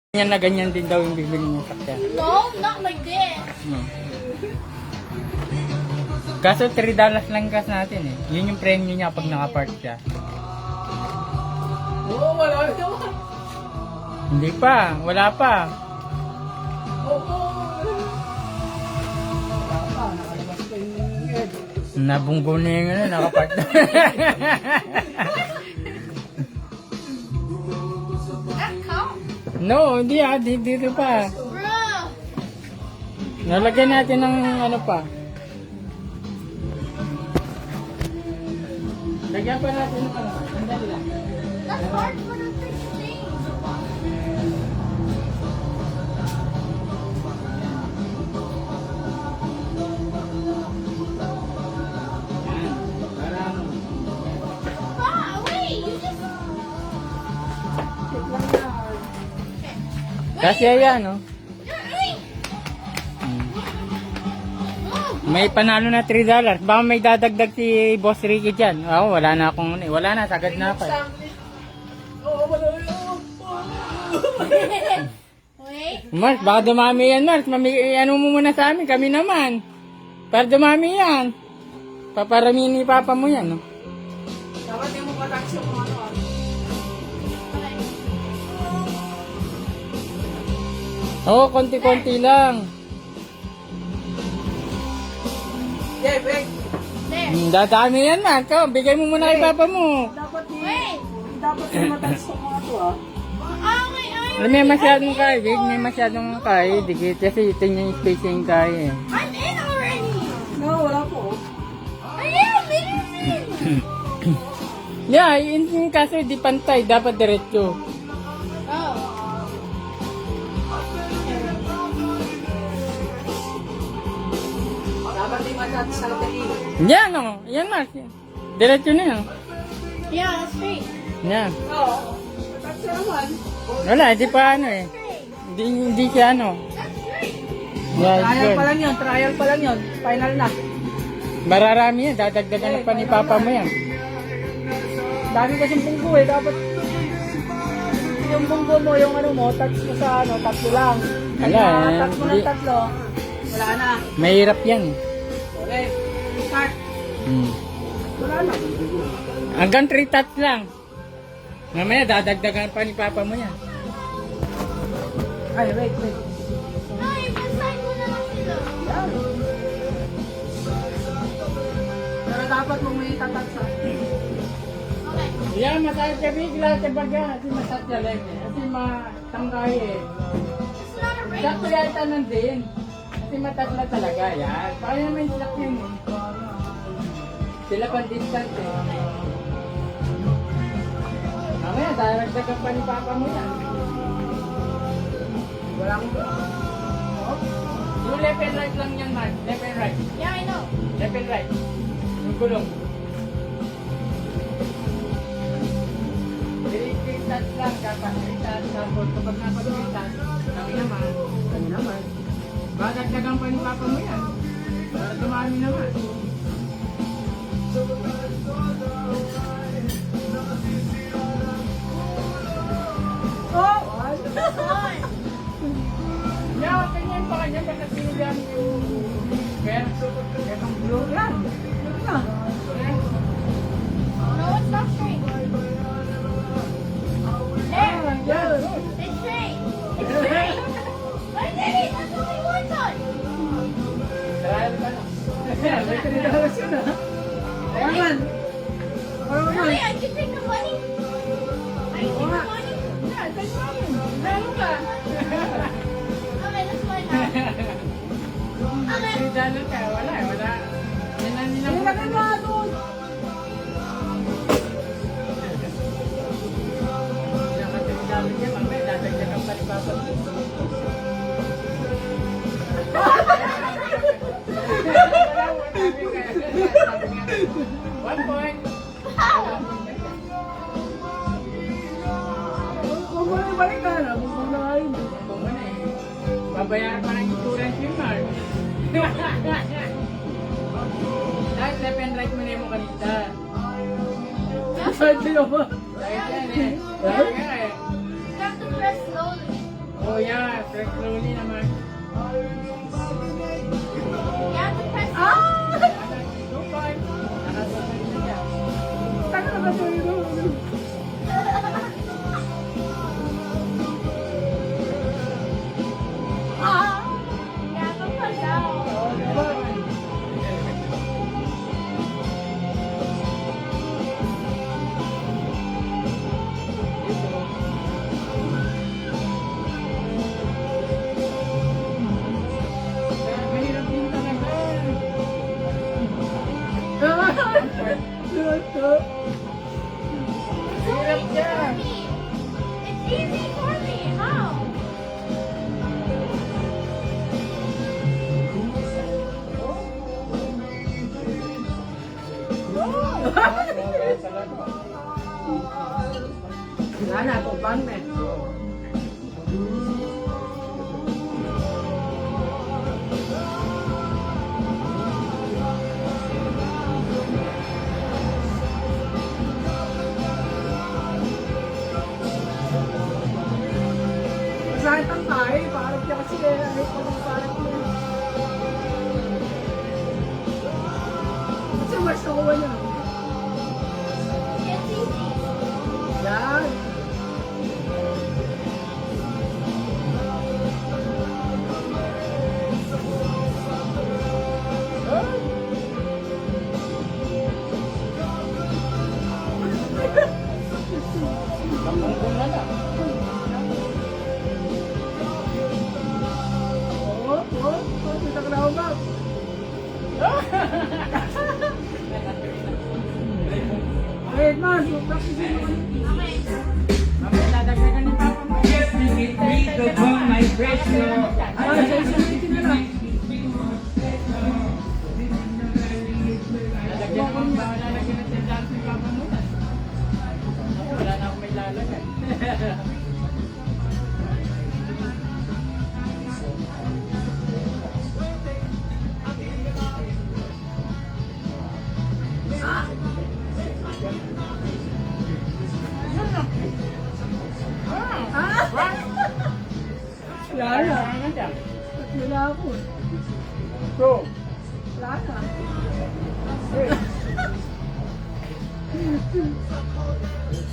Ganyan na ganyan din daw yung bibili niya sakyan. No, not like this. No. Kaso $3 lang gas natin eh. Yun yung premium niya pag nakapark siya. Oo, wala naman. Hindi pa, wala pa. Oo. Wala pa, nakalabas pa yung head. Nabungbong na yung ano, nakapark na. That count. No, hindi ah, dito pa. Bruh. Nalagyan natin ng ano pa. Lagyan pa natin ng ano, sandali lang. That's hard for the fish thing. Yan, para ano. Ah, wait, you just... Check lang yan. Kasi ayan, no? Wait. May panalo na $3. Baka may dadagdag si Boss Ricky dyan. Oo, wala na akong, wala na, sagad na pa. Oo, wala yun. Wait. Mars, baka dumami yan, Mars. Ano mo muna sa amin, kami naman. Para dumami yan. Paparamihin ni Papa mo yan, no? Dapat di mo pataks yung ano. Oo, konti-konti lang. Yeah, wait. There. Dadami yan, Mars. Ikaw, bigay mo muna kay Papa mo. Dapat di, Wait. dapat di mataks yung mga to ah. Oh, wait, Alam, may masyadong kaya, Vic. May masyadong kaya. Dikit. Kasi ito yung space yung kaya eh. I'm in already. No, wala po. I am in. Yeah, yun kasi di pantay. Dapat diretso. Oh. Dapat di mataks sa dali. Yan, o. Yan, Mars. Diretso na yan. Yeah, that's straight. Yan. Oo. Mataks na naman. Wala, di pa ano eh. Straight. Hindi siya ano. That's straight. Yeah, it's Trial good. pa lang yun, trial pa lang yun. Final na. Mararami yan. Dadagdagan na pa ni Papa mo yan. Dami kasing bunggo eh, dapat yung bunggo mo, yung ano mo, touch mo sa ano, tatlo lang. Wala, eh, Touch mo ng hindi. tatlo, wala na. Mahirap yan eh. Okay, start. Wala na. Hanggang 3 touch lang. Mamaya dadagdagan pa ni Papa mo yan. Ay, wait. No, i-side mo na lang sila. Yan. Pero dapat kung may tatak sa Okay. Yan, masaya ka bigla sa bagya. Kasi masaya lang eh. Kasi matanggay eh. It's not a ring. Sakto yata nandin. Kasi matatla talaga yan. Kaya naman yung lock yun eh. Sila pang distance eh. Mamaya, daragdagan pa ni Papa mo yan. wala akong Yung left and right lang yan, Mark. Left and right. Yeah, I know. Left and right. Yung gulong. 3 touch lang dapat. 3 touch. Tapos kapag napag 3 touch, kami naman. Badagdagan pa ni Papa mo yan. Para dumami naman. Oh! One. Yeah, ganyan pa kanya. Basta sinigang yung kaya itong blue. Yan! Yan na. No, it's not straight. There. Yan! It's straight. It's straight. I did it. That's only one touch. Trial ka na. May $3 yun ah. Naman! Really? I can take the money? I can take the money? Yeah, take namin. Meron ka. Okay, that's fine now. Okay. $3 ka. Wala eh. Wala. Yan ang nilang Nilagay mo nga doon. $3 niya. Mamaya dadagdagan pa ni Papa mo. One point. Huwag mo na balik ka na. Gusto mo na nga yun. Babayaran pa ng insurance yung Mark. Dahil left and right mo na yung kanita. Saan sila ba? Dahil yan eh. Dahil nga eh. You have to press slowly. Kuya, fresh rolling naman. You have to press Dupay. Nakasabay na siya. Taka na ba ito? You have to press down. Mahirap din talaga. Luto. Hirap siya. It's easy for me. How? Wala na, tuban men. Masakit ang tayo, parang siya kasi ay parang niya. Kasi mas nakuha niya. It's easy. Yan. Pambungkong na lang. Kita ka na ako ba? Wait man, practice mo. Okay. Mamaya dadagdagan ni Papa mo. Rito po, my presyo. Ay, sa isang meeting na lang. Lalagyan ko ba? Lalagyan na sa dance ni Papa mo. Wala na akong may lalagay. Wala na. Wala ako. So, Wala na.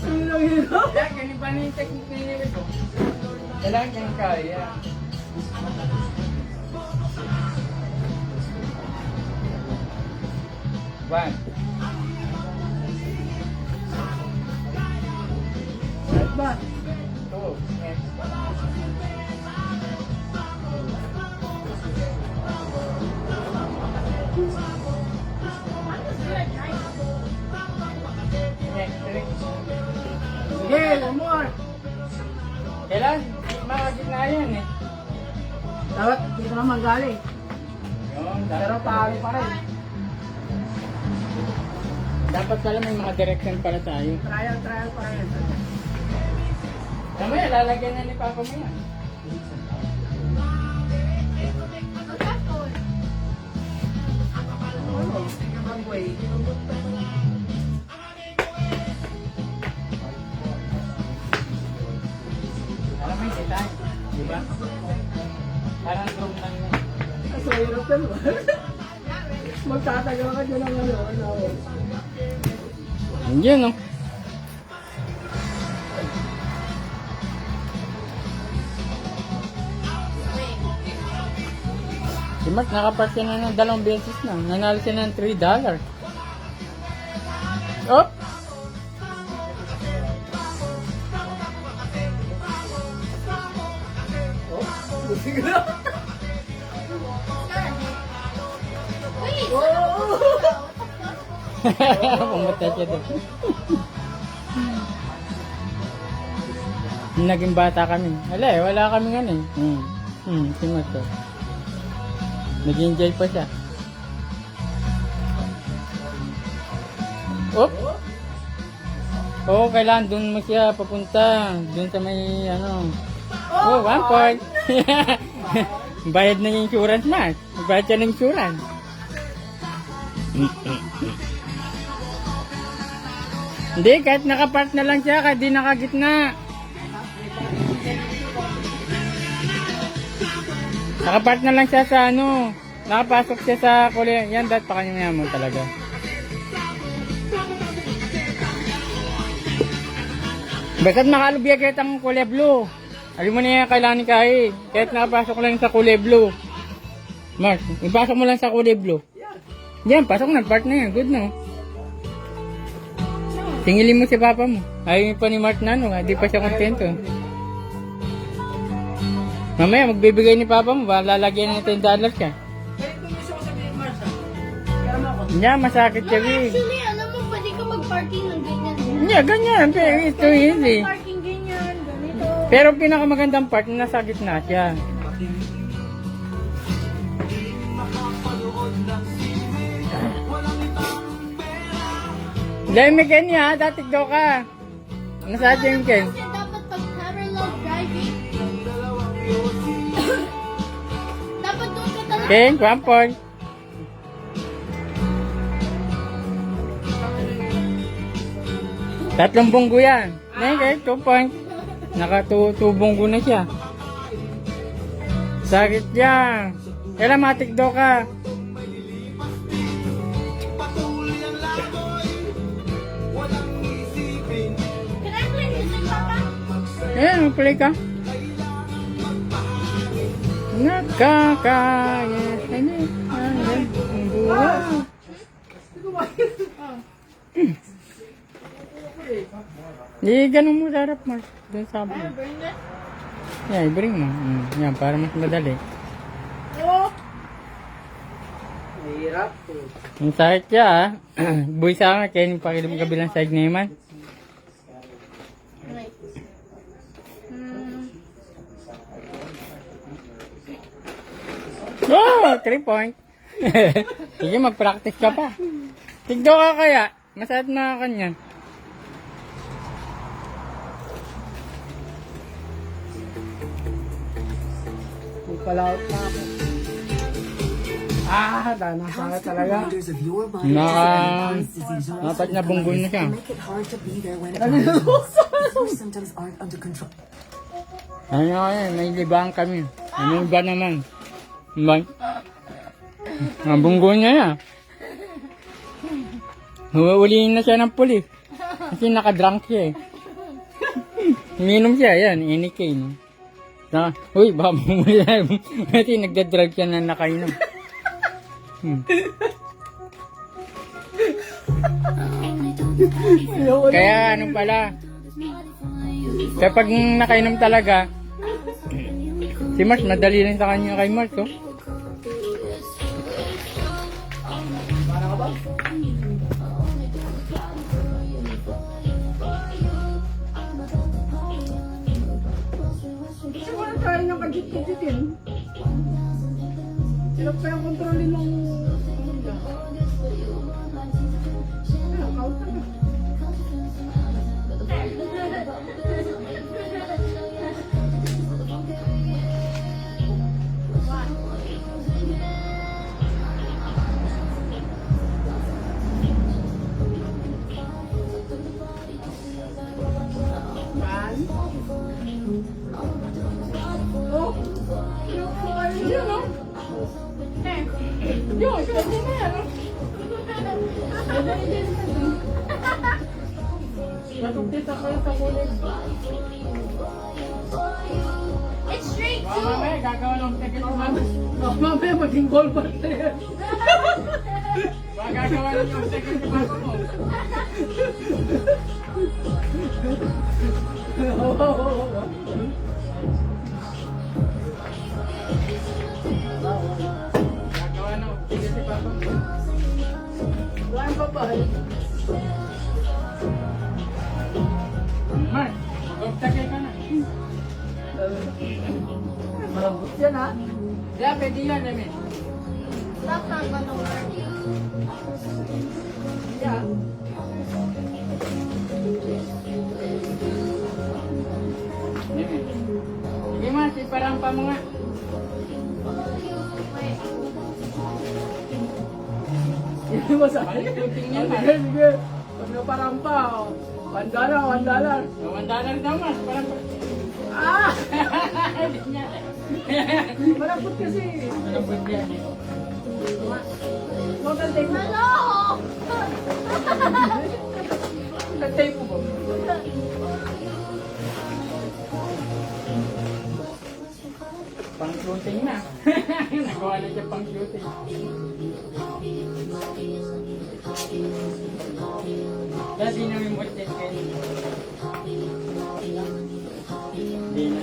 Ano lang yun? kaya ganun pa na yung technique na yun ito. Kailangan kang kaya. One. Ba? Two. Next. I'm just good. Nice. Next. Three. Sige, one more. Kailan? Makagitna yan eh. Dapat dito naman galing. Yun, Pero palo pa rin. dapat pala may mga direction para tayo. Trial pa rin. Mamaya, lalagyan na ni Papa mo yan. How's that going? Oo, ibang way. Alam mo yung design, di ba? Parang drone lang yan. Kasi hirap yan ba? Magtatagal ka dyan ng ano. Hindi no? Si Mark nakapark siya na ng 2 beses na. Nanalo siya ng $3. Oh! Wait. Pumunta siya doon. Naging bata kami. Wala kami nga eh. Si Mark to. Nag-enjoy pa siya. Oh! Oo, kailangan doon mo siya papunta. Doon sa may ano. Oh, 1 point. Bayad na yung insurance na. Bayad siya ng insurance. Hindi, kahit nakapark na lang siya, kahit di nakagitna. Nakapark na lang siya sa ano. Nakapasok siya sa kulay. Yan, dahil pa kanya mo talaga. Basta't makalubya kahit ang kulay blue. Alam mo na yan, kailangan ni Kai. Kahit nakapasok lang sa kulay blue. Mark, ipasok mo lang sa kulay blue. Yan, pasok na. Park na yan. Good no? Tingilin mo si papa mo. Ayaw pa ni Mark na ano. Hindi pa siya kontento. Mamaya, magbibigay ni papa mo. Lalagyan ng $10 siya. Yan, masakit siya. Actually, alam mo, pwede ka mag-parking ng ganyan. Yeah, ganyan. Pero ito easy. Parking ganyan, ganito. Pero pinakamagandang part, nasa gitna siya. Lemmy Ken niya, datig daw ka. Nasa Jem Ken. Kasi dapat pag parallel driving, dapat doon ka talaga. Ken, 1 point. Tatlong bunggo yan. Ken, 2 point. Nakatubunggo na siya. Sakit yan. Kailan matik daw ka. Can I play music, Papa? Ayan, mag-play ka. Nakakaya. Ayan, ang buhay. Eh, ganun mo sa harap, Mark. Doon sa amin. Bring this. Yeah, bring mo. Yan, para mas madali. Oh! Mahirap po. Ang sakit siya, ah. Buhay sa akin, kaya yung pakilim kabilang side na naman. Wait. Oh, 3 point. Sige, mag-practice ka pa. Tigdo ka kaya. Masarap na kanyan. Palaot na ako. Dana sana talaga. Dapat na bunggo na siya. Symptoms aren't under control. Ano eh, may libang kami. Ano ba naman? Ba? Nabunggo niya na. Huulihin na siya ng pulis. Kasi nakadrunk siya eh. Uminom siya, yan, inikay. Uy, baka bumuli na. Kasi nagdadrug siya na nakainom. Kaya ano pala, kapag nakainom talaga, si Mars, madali rin sa kanya kay Mars, oh. Siguro kaya niyang kajit-kajitin. Sila pa yung kontrolin ng... It's straight too. Mamaya, gagawa ng second umama. Mamaya maging goal buster yan. Gagawa ng yung second umama mo. Gagawa ng second umama mo. Wala yung babae. Mark, mag-obstakay ka na. Malambot yan ha. Yeah, pwede yan, Emin. That's not gonna work. Yeah. Emin. Sige, Mars, iparampa mo nga. Wait. Hindi mo sa akin. Paliputing yan, Mars. Sige, sige. Pag naparampa, $1. $1 daw, Mars. Parampa. Malambot kasi. Malambot yan eh. Magantay mo. Hello! Magantay mo ba? Pang shooting na. Nagawa na siya pang shooting. Dati na may motel kayo. Hindi na.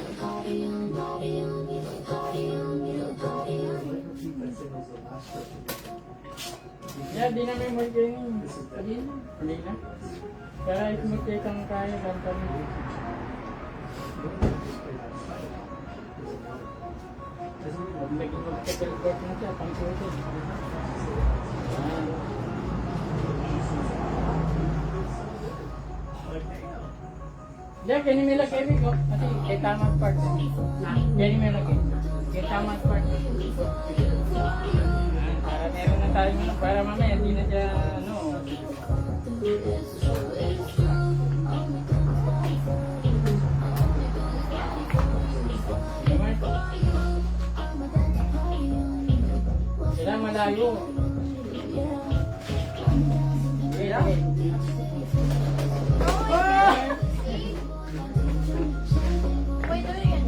Yeah, di na may motel kayo. Hindi na. Hindi na. Kaya ismotel kang kaya lang kami. Mag-teleport na siya, pang shooting. Diyan, ganyan may lagay ko. Kasi kay tamang part. Ganyan may lagay. Kay tamang part. Para meron na tayo, para mamaya hindi na siya, ano. Kailangan malayo. Okay. Wait, do it again.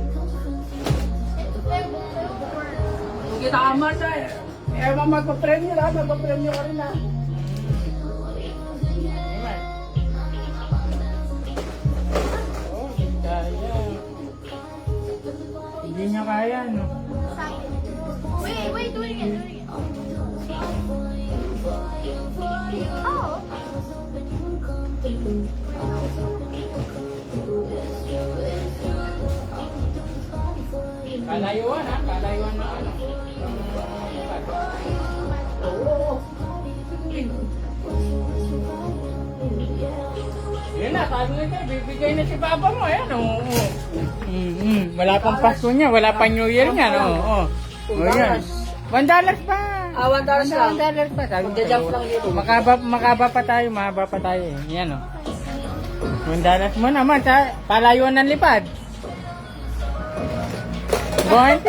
Kung kita aman siya eh. Eh, magpapremyo lang. Magpapremyo ka rin ah. Oh, hindi kaya. Hindi niya kaya, no? Wait, do it again. Do it again. Oh. Kalayuan, ha? Kalayuan na ano. Yun na, sabi nga siya, bibigay na si Papa mo, ayan, oo. Wala pang Pasko niya, wala pang New Year niya, no? Oo. O yan. $1 pa. Ah, $1 lang. $1 pa. Sabi ko Magja-jump sa'yo. lang dito. Makaba pa tayo, mahaba pa tayo. Eh. Yan, o. $1 mo naman, sa palayuan ng lipad. Boy? Okay,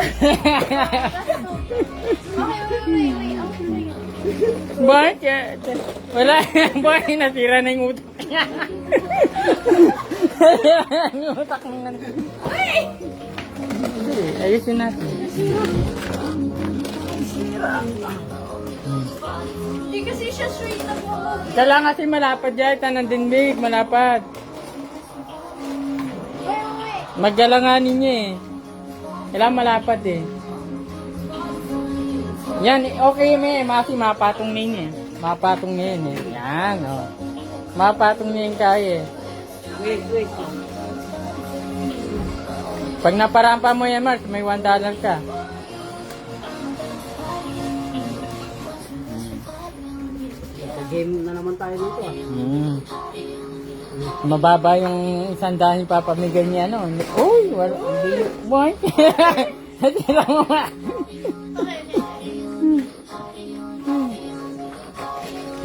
wait. Boy? Wala. Boy, nasira na yung utak niya. Yung utak mo na. Hindi, ayusin natin. Hindi kasi siya straight na po. Kailangan kasi malapad yan, tanang dindig, malapad. Wait. Maggalanganin niya eh. Kailangan malapad eh. Yan, okay may, masi mapatong na yun eh. Mapatong na yun eh. Yan, o. Oh. Mapatong na yun kaya eh. Wait. Pag naparampa mo yan, Mark, may $1 ka. Game na naman tayo dito ah. Mababa yung $100 papamigay niya, ano. Uy, wala, hindi, boy. Natira mo ma.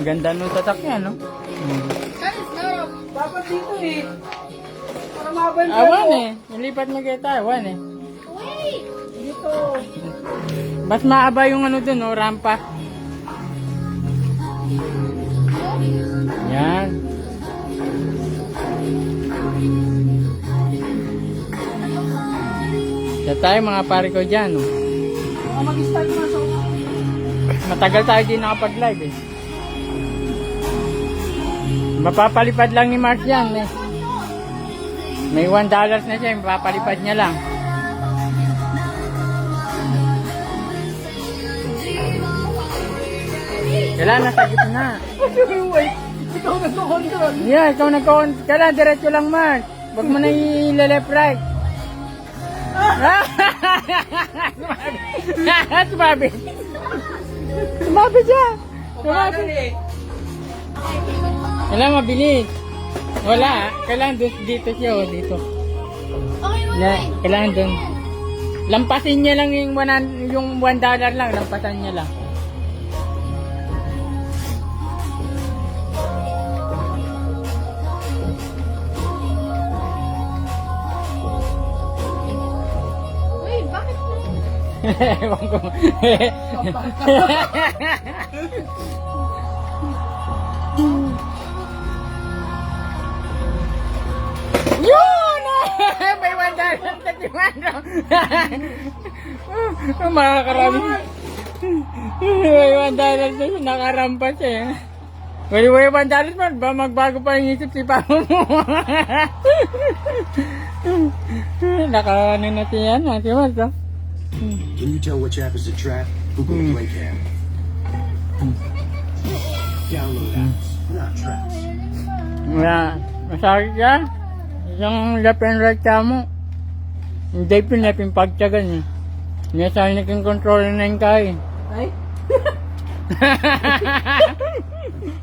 Ganda nung tatakyan, no? Guys, dapat dito eh. Para mabal ka Awan eh. Nilipat mo kayo tayo, awan eh. Wait. Dito. Mas maaba yung ano dun, no? Rampa. Yan. Yan tayo mga pare ko dyan, no? Mga mag-start na so. Matagal tayo din nakapag-live eh. Mapapalipad lang ni Mark yan eh. May $1 na siya, mapapalipad niya lang. Kailangan nasa gitna. Wait. Ikaw nagko-control. Yeah, ikaw nagko-control. Kailangan diretso lang, Mark. Huwag mo na i-left right. Sumabi. Sumabi siya. Sumabi. eh. Kailangan mabilis. Wala. Kailangan dito siya o dito. Okay, wait. Kailangan doon. Lampasin niya lang yung $1 lang. Lampasan niya lang. Ewan ko. Yun! May $1 sa timano. Makakarami. May $1 sa nakarampas eh. May $1 man, ba magbago pa yung isip si Papa mo. Nakaano na siya yan, si Marta. Can you tell which app is a trap? Google Playcam. Download apps, not traps. Wala, masakit ka. Isang left and right ka mo. Hindi pinapin pagtsagan eh. Nasa naging controller na yung kaya. Ay?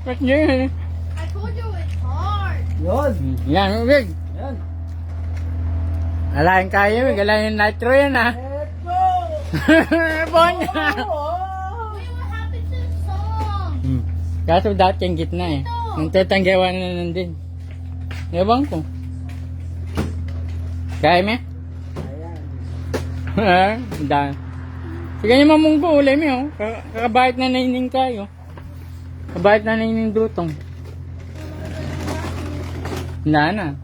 Ba't yun? I told you it's hard. Yun. Yan, Wig. Yan. Alain kaya, Wig. Alain yung nitro yan ah. Let's go! Bon! Oh! Wait, what happened to the song? Kaso dati yung gitna eh. Nung tatanggawan na nandun. Ewan ko. Kaya mo? Ayan. Dahil. Sige niyo mamunggo, ulay mo oh. Kakabait na naining kayo. Kabait na naining dutong. Na.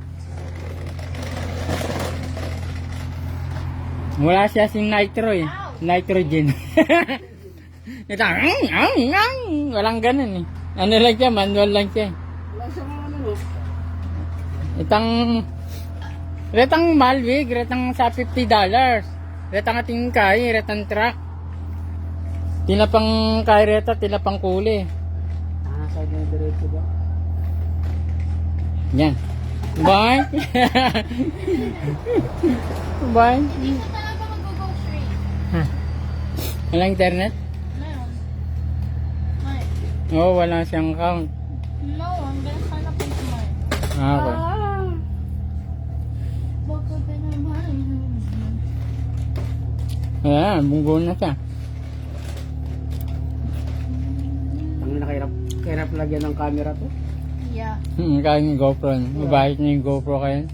Wala siya si nitro eh. Nitrogen. Ito, walang ganun eh. Ano lang siya, manual lang siya. Wala siyang ano. Itang retang Malwig, retang sa $50. Retang ating kay, retang truck. Tila pang kay reta, tila pang kuli. Ah, side na diretso ba? Yan. Bye. Bye. Hindi ko talaga mag-go straight. Walang internet? Ano yun? Mine. Oo, wala siyang account. No, I'm gonna sign up into mine. Okay. Baka ba naman? Ayan, bunggo na siya. Ang nakahirap lagyan ng camera to. Yeah. Kaya yung GoPro. Mabahit niya yung GoPro kayo.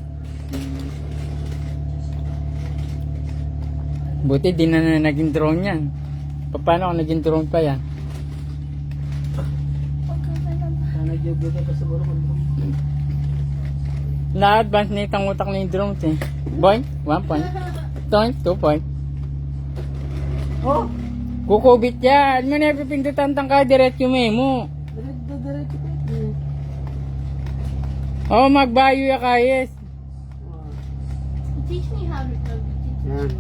Buti di na naging drone yan. Paano kung naging drone pa yan? Sana jublo ka siguro kung Na-advance na itang utak na yung drones eh. Boy, 1 point. 2 point. Oh! Kukubit yan. Ano na pipindutan tang ka diretso mo. Diretso ka. Oh, magbayo ya kayes. Teach me how to do it. Yan.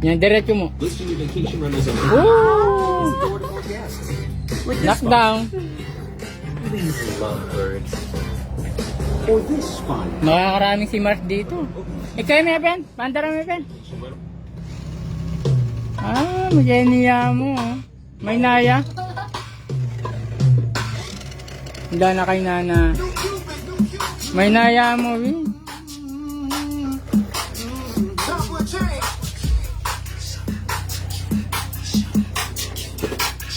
Yan, diretso mo. List your vacation rentals on Woo! door to more guests. Knockdown. Please love birds. For this fun. Makakaraming si Mars dito. Ikaw may pen? Pandara may pen? Ah, mageniya mo. Oh. May naya? Wala na kay nana. May naya mo, eh.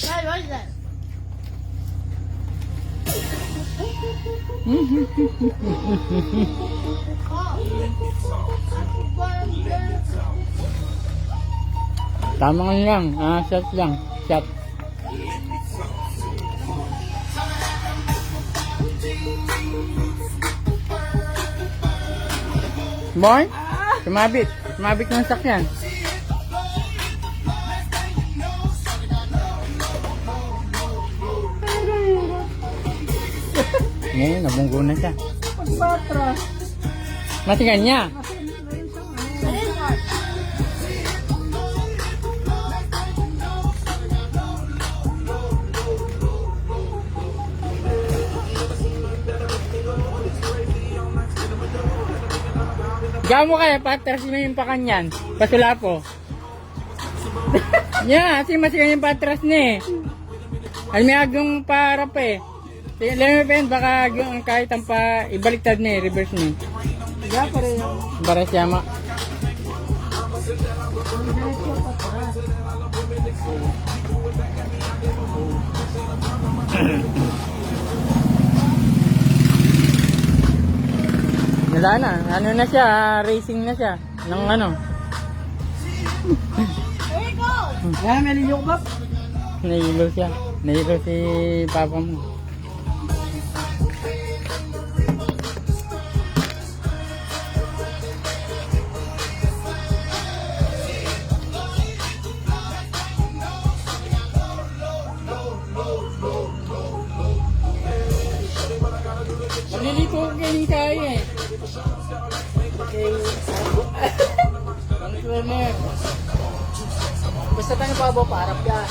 Dad, what is that? Tama nga lang. Ah, shot lang. Shot. Boy, sumabit. Sumabit ng sakyan. Ngayon, nabunggo na siya. Pagpatras. Matigan niya. That is hard. Gawa mo kaya, patras mo yung pakanyan. Pasula po. Yeah, kasi masigan yung patras niya eh. Ay, may agong parap eh. Alam mo Ben, baka yung kahit ang pa ibaliktad niya eh, reverse niya. Kaya pa rin yung Para siya ma... Wala na, ano na siya, racing na siya. Ng ano. There you go. Kaya may linyok ba? Nahilo siya. Nahilo si papa mo. Malilito ko kayo kaya eh. Control mo eh. Basta tayo babo, parap yan.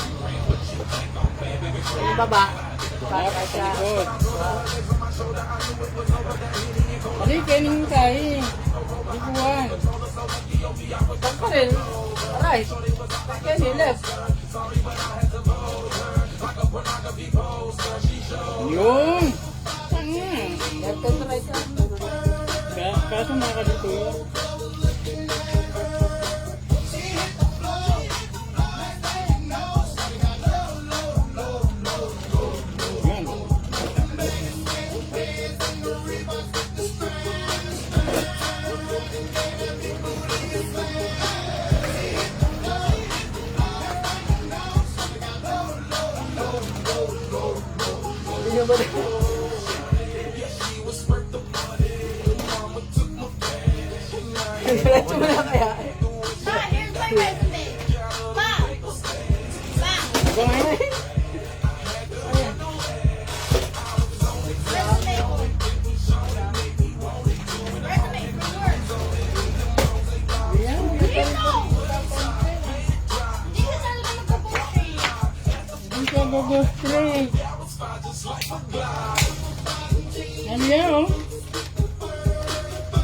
Yung baba, parap siya. Good. Ano yung kainin kaya eh. Ikuhan. Back pa rin. Right. Kaya ni left. Yun! Tanga! Left and right yan. Kaso makakalito yun. Yan. Hindi nyo ba rin? Diretso mo na kaya. Ma, here's my resume. Ma! Ma! Aba nga yun. Resume ko. Resume for work. Dito! Hindi ka talaga magpo-portrait. Hindi ka mag-straight. Ano yan oh?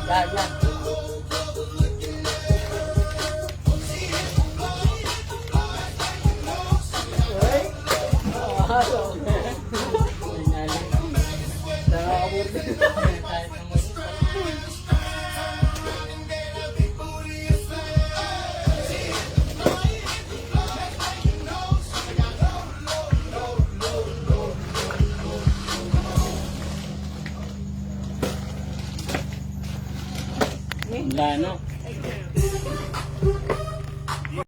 Yan, yan. Uy. Ah, so. Nakakaburdi. Wala na.